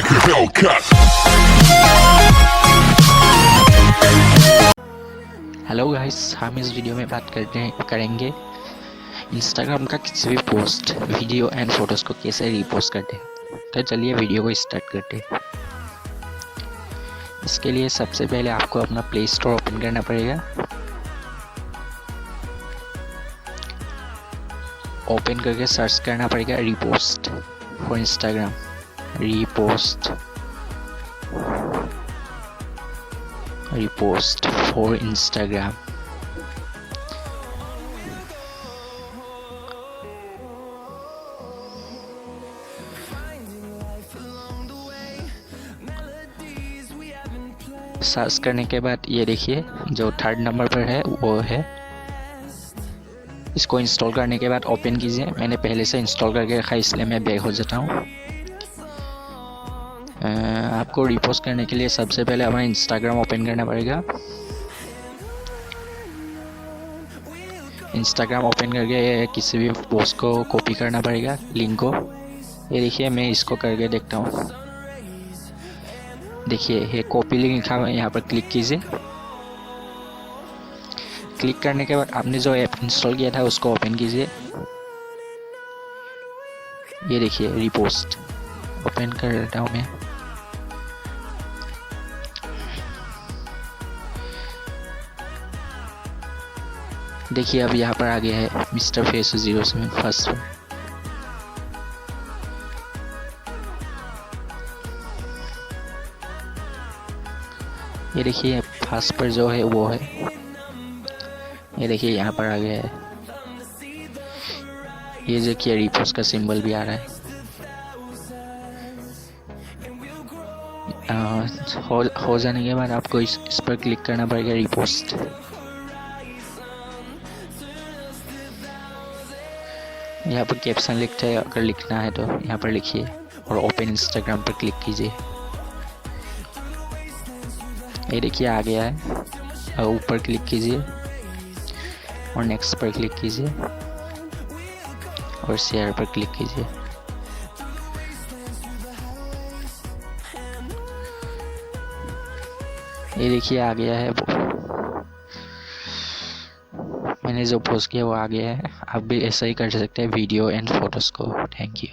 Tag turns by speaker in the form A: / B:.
A: like a Hellcat.
B: Hello guys, हम इस video में बात करेंगे इंस्टाग्राम का किसी भी पोस्ट, वीडियो एंड फोटोज़ को कैसे रीपोस्ट करते हैं। तो चलिए वीडियो को स्टार्ट करते हैं। इसके लिए सबसे पहले आपको अपना प्ले स्टोर ओपन करना पड़ेगा। ओपन करके सर्च करना पड़ेगा repost for Instagram, repost for Instagram. Search करने के बाद ये देखिए जो थर्ड नंबर पर है वो है। इसको इंस्टॉल करने के बाद ओपन कीजिए। मैंने पहले से इंस्टॉल करके रखा है इसलिए मैं बैक हो जाता हूँ। आपको रिपोस्ट करने के लिए सबसे पहले अपना इंस्टाग्राम ओपन करना पड़ेगा। इंस्टाग्राम ओपन करके किसी भी पोस्ट को कॉपी करना पड़ेगा, लिंक को। ये देखिए मैं इसको करके देखता हूँ। देखिए ये कॉपी लिंक लिखा है, यहाँ पर क्लिक कीजिए। क्लिक करने के बाद आपने जो ऐप इंस्टॉल किया था उसको ओपन कीजिए। ये देखिए रिपोस्ट ओपन कर देता हूँ मैं। देखिए अब यहाँ पर आ गया है मिस्टर फेस 07 फर्स्ट पर। ये देखिए फर्स्ट पर जो है वो है। ये देखिए यहाँ पर आ गया है। ये देखिए रिपोस्ट का सिंबल भी आ रहा है। हो जाने के बाद आपको इस पर क्लिक करना पड़ेगा रिपोस्ट। यहाँ पर कैप्शन लिखता है, अगर लिखना है तो यहाँ पर लिखिए और ओपन इंस्टाग्राम पर क्लिक कीजिए। ये देखिए आ गया है। ऊपर क्लिक कीजिए और नेक्स्ट पर क्लिक कीजिए और शेयर पर क्लिक कीजिए। ये देखिए आ गया है। मैंने जो पोस्ट किया वो आ गया है। आप भी ऐसा ही कर सकते हैं वीडियो एंड फोटोज़ को। Thank you.